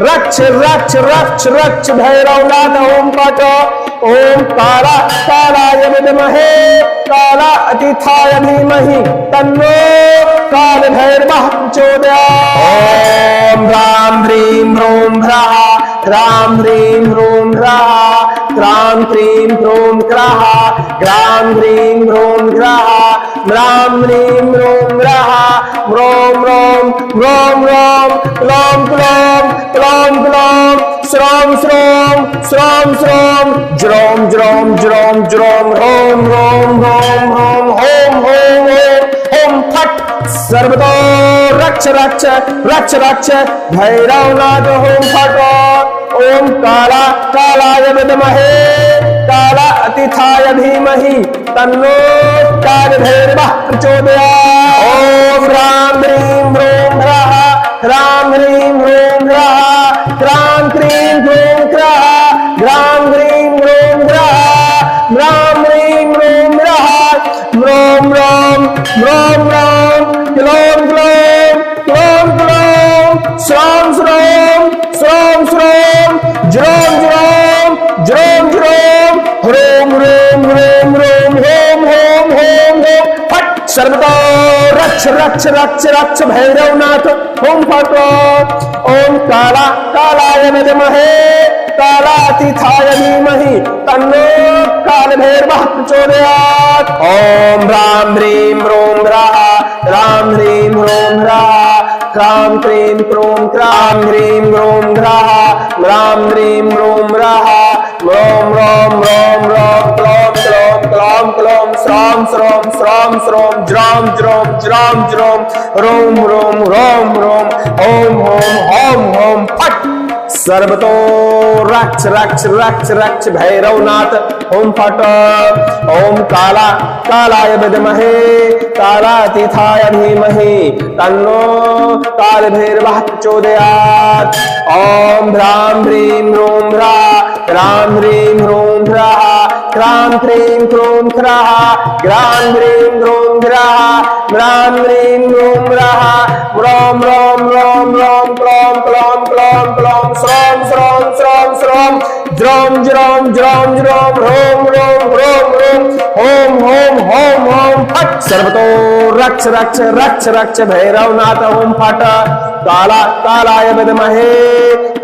रक्ष रक्ष रक्ष रक्ष भैरवनाथ ओम फट् ओम काला कालाय विद्महे कालातीताय धीमहि तन्नो कालभैरवः प्रचोदयात् ओम ह्रां ह्रीं ह्रूं ह्रः ह्रां ह्रीं ह्रूं ह्रः ह्रां क्रीं क्रूं ह्रः ह्रां ह्रीं ह्रूं ह्रः ह्रां ह्रीं ह्रूं ह्रः म्रों म्रों म्रों म्रों क्लों क्लों क्लों क्लों श्रों श्रों श्रों श्रों ज्रों ज्रों ज्रों ज्रों ह्रों ह्रों ह्रों ह्रों हों हों हों हों फट् सर्वतो रक्ष रक्ष रक्ष रक्ष भैरवनाथ हों फट् ओम काला कालाय विद्महे कालातीताय धीमहि तन्नो कालभैरवः प्रचोदयात् ओम ह्रां ह्रीं ह्रूं ह्रः ह्रां ह्रीं ह्रूं ह्रः ह्रां क्रीं क्रूं ह्रः ह्रां ह्रीं ह्रूं ह्रः ह्रां ह्रीं ह्रूं ह्रः म्रों म्रों म्रों म्रों क्लों क्लों क्लों क्लों श्रों श्रों श्रों श्रों ज्रों ज्रों ज्रों ज्रों ह्रूं ह्रूं ह्रूं ह्रूं हों हों हों हों फट् सर्वतो रक्ष रक्ष रक्ष रक्ष भैरवनाथ हों फट् ओम काला कालाय विद्महे कालातीताय धीमहि तन्नो कालभैरवः प्रचोदयात् ओम ह्रां ह्रीं ह्रूं ह्रः ह्रां ह्रीं ह्रूं ह्रः ह्रां क्रीं क्रूं ह्रां ह्रीं ह्रूं ह्रः ह्रां ह्रीं ह्रूं ह्रः म्रों म्रों म्रों म्रों क्लों क्लों क्लों क्लों श्रों श्रों श्रों श्रों ज्रों ज्रों ज्रों ज्रों ह्रूं ह्रूं ह्रों ह्रों ओम होम होम होम फट् सर्वतो रक्ष रक्ष रक्ष रक्ष भैरवनाथ ओम फट। ओम काला कालाय विद्महे कालातीताय धीमहि तन्नो काल भैरवः प्रचोदयात्। ओम ह्रां ह्रीं ह्रूं ह्राः ह्रां ह्रीं ह्रूं ह्राः ह्रां क्रीं क्रूं ह्राः ह्रां ह्रीं ह्रूं ह्राः ह्रां ह्रीं ह्रूं ह्राः ह्रौं ह्रौं ह्रौं ह्रौं क्लौं क्लौं क्लौं क्लौं श्रौं श्रौं श्रौं श्रौं ज्रौं ज्रौं ज्रौं ज्रौं ह्रौं ह्रौं ह्रौं ह्रौं ओम ओम ओम ओम फट। सर्वतो रक्ष रक्ष रक्ष रक्ष भैरवनाथ ओम फट। काला कालाय विद्महे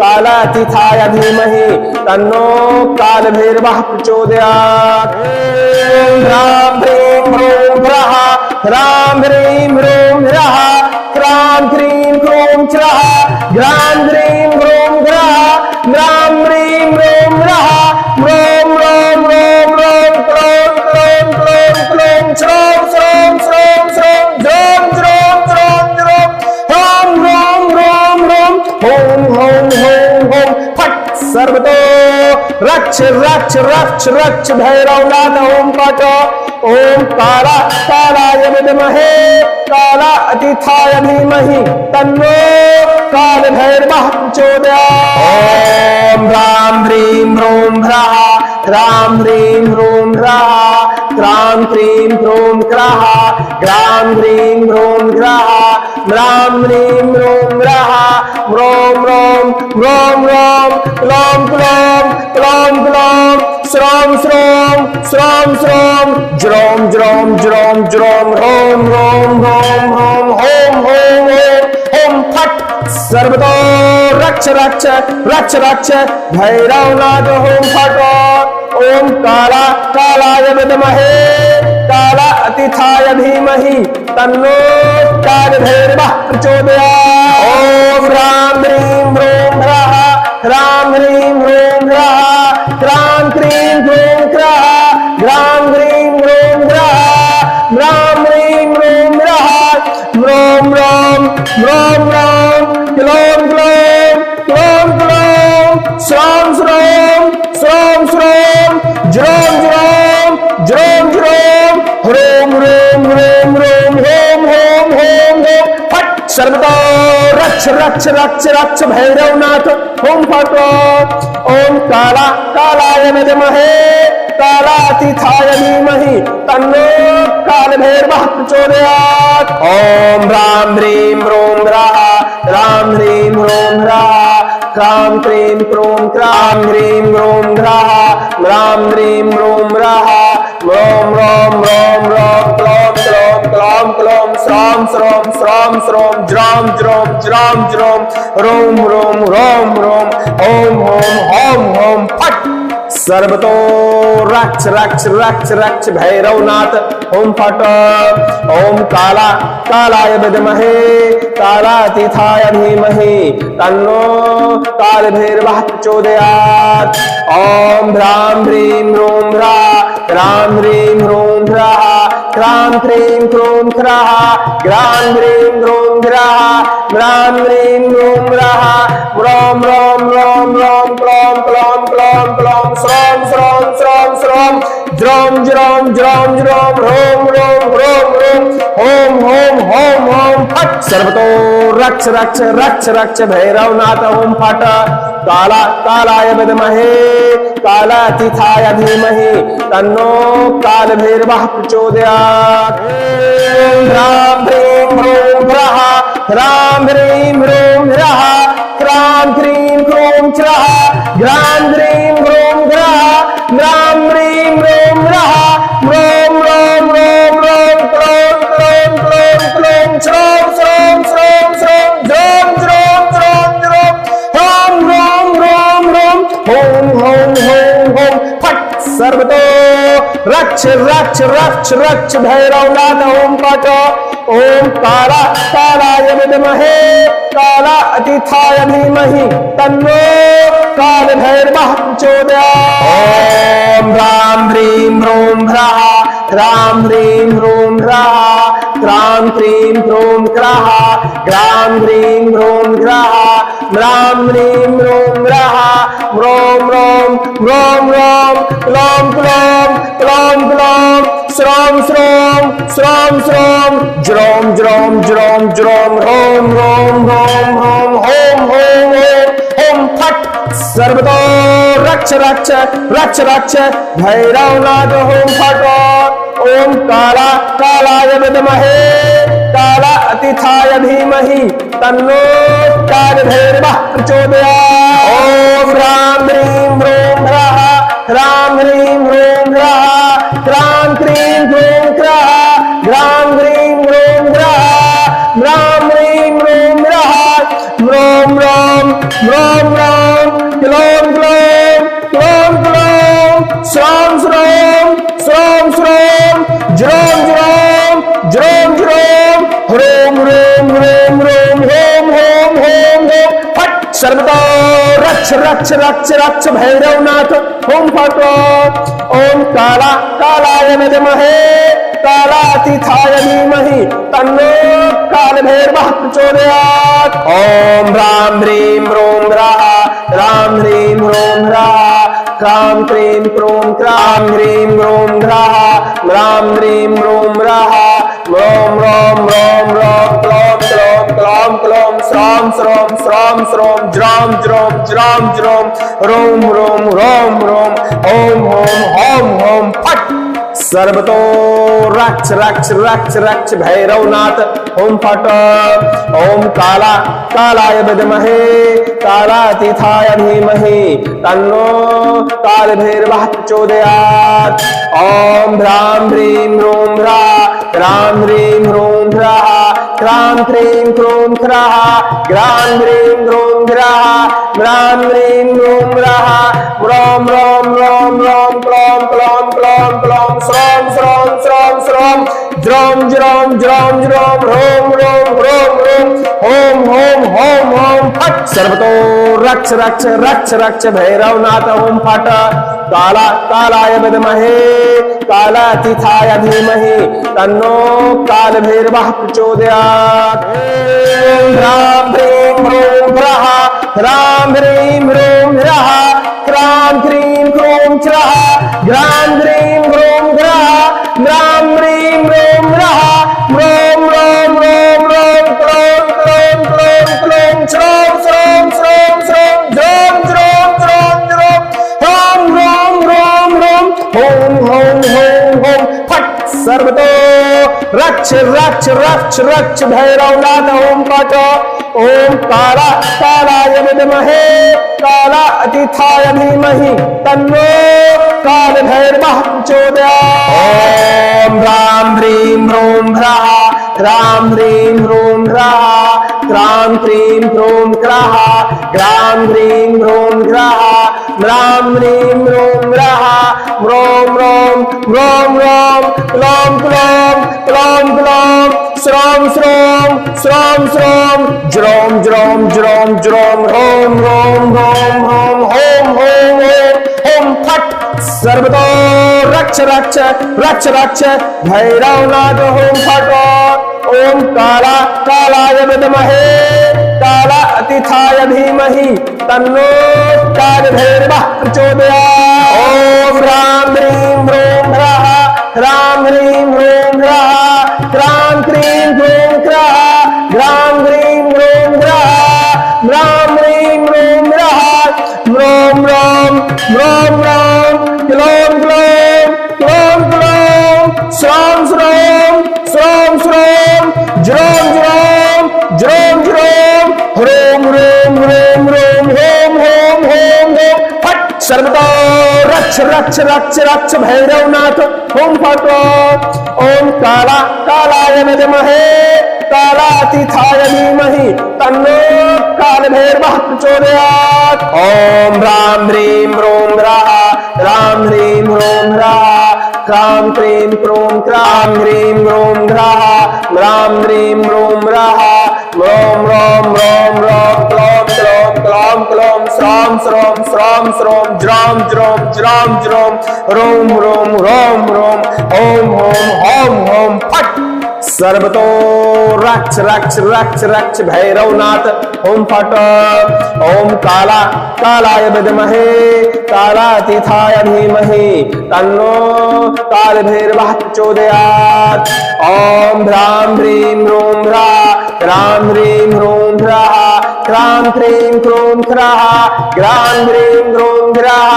कालातीताय धीमहि तन्नो काल भैरवः प्रचोदयात्। ओम ह्रां ह्रीं ह्रूं ह्राः ह्रां ह्रीं ह्रूं ह्राः ह्रां क्रीं क्रूं ह्राः ह्रां ह्रीं ह्रूं ह्राः ह्रां ह्रीं ह्रूं ह्राः ह्रौं ह्रौं ह्रौं ह्रौं क्लौं क्लौं क्लौं क्लौं श्रौं श्रौं श्रौं श्रौं ज्रौं ज्रौं ज्रौं ज्रौं ह्रौं ह्रौं ह्रौं ह्रौं हों हों हों हों फट। सर्वतो रक्ष रक्ष रक्ष रक्ष भैरवनाथ ओम फट। ओम काला कालाय विद्महे कालातीताय धीमहि तन्नो काल भैरवः प्रचोदयात्। ओम ह्रां ह्रीं ह्रूं ह्राः ह्रां ह्रीं ह्रूं ह्राः ह्रां क्रीं क्रूं ह्राः ह्रां ह्रीं ह्रूं ह्राः ह्रां ह्रीं ह्रूं ह्राः ह्रौं ह्रौं ह्रौं ह्रौं क्लौं क्लौं क्लौं क्लौं श्रौं श्रौं श्रौं श्रौं ज्रौं ज्रौं ज्रौं ज्रौं ह्रौं ह्रौं ह्रौं ह्रौं हों हों हों फट। सर्वतो रक्ष रक्ष रक्ष रक्ष भैरवनाथ ओम फट। ओम काला कालाय विद्महे कालातीताय धीमहि तन्नो काल भैरवः प्रचोदयात्। ओम ह्रां ह्रीं ह्रूं ह्राः ह्रां ह्रीं ह्रूं ह्राः ह्रां क्रीं क्रूं ह्राः ह्रां ह्रीं ह्रूं ह्राः ह्रां ह्रीं ह्रूं ह्राः ह्रौं ह्रौं ह्रौं ह्रौं क्लौं क्लौं क्लौं क्लौं श्रौं श्रौं श्रौं श्रौं ज्रौं ज्रौं ज्रौं ज्रौं ह्रौं ह्रौं ह्रौं ह्रौं हों हों हों हों फट। सर्वतो रक्ष रक्ष रक्ष रक्ष भैरवनाथ ओम फट। ओम काला कालाय विद्महे कालातीताय धीमहि तन्नो काल भैरवः प्रचोदयात्। ओम ह्रां ह्रीं ह्रूं ह्राः ह्रां ह्रीं ह्रूं ह्राः ह्रां क्रीं क्रूं ह्रां ह्रीं ह्रूं ह्राः ह्रां ह्रीं ह्रूं ह्राः ह्रौं ह्रौं ह्रौं ह्रौं क्लौं क्लौं क्लौं क्लौं श्रौं श्रौं श्रौं श्रौं ज्रौं ज्रौं ज्रौं ज्रौं ह्रौं ह्रौं ह्रौं ह्रौं ओम ओम ओम ओम फट। सर्वतो रक्ष रक्ष रक्ष रक्ष भैरवनाथ ओम फट। ओम काला कालाय विद्महे कालातीताय धीमहि तन्नो काल भैरवः प्रचोदयात्। ओम ह्रां ह्रीं ह्रूं ह्राः ह्रां ह्रीं ह्रूं ह्राः ह्रां क्रीं क्रूं ह्राः ह्रां ह्रीं ह्रूं ह्राः ह्रां ह्रीं ह्रूं ह्राः ह्रौं ह्रौं ह्रौं ह्रौं क्लौं क्लौं क्लौं क्लौं श्रौं श्रौं श्रौं श्रौं ज्रौं ज्रौं ज्रौं ज्रौं ह्रौं ह्रौं ह्रौं ह्रौं हों हों हों हों फट। सर्वतो रक्ष रक्ष रक्ष रक्ष भैरवनाथ ओम फट। काला कालाय विद्महे कालातीताय धीमहि तन्नो काल भैरवः प्रचोदयात्। ओम ह्रां ह्रीं ह्रूं ह्राः ह्रां ह्रीं ह्रूं ह्राः ह्रां क्रीं क्रूं ह्राः ह्रां ह्रीं ह्रूं ह्राः ह्रां ह्रीं ह्रूं ह्राः ह्रौं ह्रौं ह्रौं ह्रौं क्लौं क्लौं क्लौं क्लौं श्रौं श्रौं श्रौं श्रौं ज्रौं ज्रौं ज्रौं ज्रौं ह्रौं ह्रौं ह्रौं ह्रौं हों हों हों हों फट। सर्वतो रक्ष रक्ष रक्ष रक्ष भैरवनाथ ओम फट। ओम काला कालाय विद्महे कालातीताय धीमहि तन्नो काल भैरवः प्रचोदयात्। ओम ह्रां ह्रीं ह्रूं ह्राः ह्रां ह्रीं ह्रूं ह्राः ह्रां क्रीं क्रूं ह्राः ह्रां ह्रीं ह्रूं ह्राः म्रां म्रीं म्रूं म्रः म्रों म्रों म्रों म्रों क्लों क्लों क्लों क्लों श्रों श्रों श्रों श्रों ज्रों ज्रों ज्रों ज्रों ह्रों ह्रों ह्रों ह्रों हों हों हों हों फट् सर्वतो रक्ष रक्ष रक्ष रक्ष भैरवनाथ हों फट् ओम काला कालाय विद्महे काला अतिथाय धीमहि तन्नो कालभैरवः प्रचोदयात् ओम ह्रां ह्रीं ह्रूं ह्रः ह्रां ह्रीं ह्रूं ह्रः ह्रां क्रीं ह्रूं ह्रः ह्रां ह्रीं ह्रूं ह्रः ह्रां ह्रीं ह्रूं ह्रः म्रों म्रों म्रों म्रों क्लों क्लों क्लों क्लों श्रों श्रों श्रों श्रों ज्रों ज्रों ज्रों ज्रों ह्रों ह्रों ह्रों ह्रों हों हों हों हों फट् सर्वतो रक्ष रक्ष रक्ष रक्ष भैरवनाथ हों फट् ओम काला कालाय विद्महे कालातीताय धीमहि तन्नो कालभैरवः प्रचोदयात् ओम ह्रां ह्रीं ह्रूं ह्रः ह्रां ह्रीं ह्रूं ह्रः ह्रां क्रीं क्रूं क्रां ह्रीं ह्रूं ह्रः ह्रां ह्रीं ह्रूं ह्रः म्रों म्रों म्रों म्रों क्लों क्लों क्लों क्लों श्रों श्रों श्रों श्रों ज्रों ज्रों ज्रों ज्रों ह्रों ह्रों ह्रों ह्रों ओं हों हों हों फट् सर्वतो रक्ष रक्ष रक्ष रक्ष भैरवनाथ ओम फट् ओम काला कालाय विद्महे कालातीताय धीमहि तन्नो कालभैरवः प्रचोदयात् ओम ह्रां ह्रीं ह्रूं ह्रः ह्रां ह्रीं ह्रूं ह्रः ह्रां क्रीं क्रूं ह्रः ह्रां ह्रीं ह्रूं ह्रः ह्रां ह्रीं ह्रूं ह्रः म्रों म्रों म्रों म्रों क्लों क्लों क्लों क्लों श्रों श्रों श्रों श्रों ज्रों ज्रों ज्रों ज्रों ह्रों ह्रों ह्रों ह्रों हों हों हों हों फट् सर्वतो रक्ष रक्ष रक्ष रक्ष भैरवनाथ हों फट् काला कालाय विद्महे कालातीताय धीमहि तन्नो कालभैरवः प्रचोदयात् ओम ह्रां ह्रीं ह्रूं ह्रः ह्रां ह्रीं ह्रूं ह्रः ह्रां क्रीं क्रूं ह्रः ह्रां ह्रीं ह्रूं ह्रः ह्रां ह्रीं ह्रूं ह्रः म्रों म्रों म्रों म्रों क्लों क्लों क्लों क्लों श्रों श्रों श्रों श्रों ज्रों ज्रों ज्रों ज्रों ह्रों ह्रों ह्रों ह्रों हों हों हों हों फट् सर्वतो रक्ष रक्ष रक्ष रक्ष भैरवनाथ ओम फट् ओम काला कालाय विद्महे कालातीताय धीमहि तन्नो कालभैरवः प्रचोदयात् ओम ह्रां ह्रीं ह्रूं ह्रः ह्रां ह्रीं ह्रूं ह्रः ह्रां क्रीं क्रूं ह्रः ह्रां ह्रीं ह्रूं ह्रः ह्रां ह्रीं ह्रूं ह्रः म्रों म्रों म्रों म्रों क्लों क्लों क्लों क्लों श्रों श्रों श्रों श्रों ज्रों ज्रों ज्रों ज्रों ह्रों ह्रों ह्रों ह्रों हों हों हों हों फट् सर्वतो रक्ष रक्ष रक्ष रक्ष भैरवनाथ हों फट् ओम काला कालाय विद्महे कालातीताय धीमहि तन्नो कालभैरवः प्रचोदयात् ओम ह्रां ह्रीं ह्रूं ह्रः ह्रां ह्रीं ह्रूं ह्रः ह्रां क्रीं क्रूं ह्रः ह्रां ह्रीं ह्रूं ह्रः ह्रां ह्रीं ह्रूं ह्रः म्रों म्रों म्रों म्रों क्लों क्लों क्लों क्लों श्रों श्रों श्रों श्रों ज्रों ज्रों ज्रों ज्रों ह्रों ह्रों ह्रों ह्रों हों हों हों हों फट् सर्वतो रक्ष रक्ष रक्ष रक्ष भैरवनाथ हों फट् ओम काला कालाय विद्महे कालातीताय धीमहि तन्नो कालभैरवः प्रचोदयात् ओम ह्रां ह्रीं ह्रूं ह्रः ह्रां ह्रीं ह्रूं ह्रः ह्रां क्रीं क्रूं ह्रां ह्रीं ह्रूं ह्रः ह्रां ह्रीं ह्रूं ह्रः म्रों म्रों म्रों म्रों क्लों क्लों क्लों क्लों श्रों श्रों श्रों श्रों ज्रों ज्रों ज्रों ज्रों ह्रों ह्रों ह्रों ह्रों हों हों हों हों फट् सर्वतो रक्ष रक्ष रक्ष रक्ष भैरवनाथ ओम फट। ओम काला कालाय विद्महे कालातीताय धीमहि तन्नो काल भैरवः प्रचोदयात्। ओम ह्रां ह्रीं ह्रूं ह्राः ह्रां ह्रीं ह्रूं ह्राः ह्रां ह्रीं ह्रूं ह्राः ह्रां ह्रीं ह्रूं ह्राः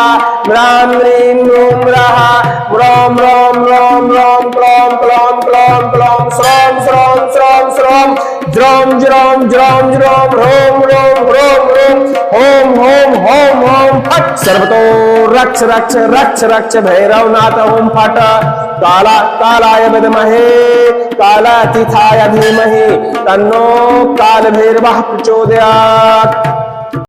ह्रां ह्रीं ह्रूं ह्राः ह्रौं ह्रौं ह्रौं ह्रौं क्लौं क्लौं क्लौं क्लौं श्रौं श्रौं श्रौं श्रौं ज्रौं ज्रौं ज्रौं ज्रौं ह्रौं ह्रौं ह्रौं ह्रौं ओम ओम ओम ओम फट। सर्वतो रक्ष रक्ष रक्ष रक्ष भैरवनाथ ओम फट। काला कालाय विद्महे कालातीताय धीमहि तन्नो काल भैरवः प्रचोदयात्।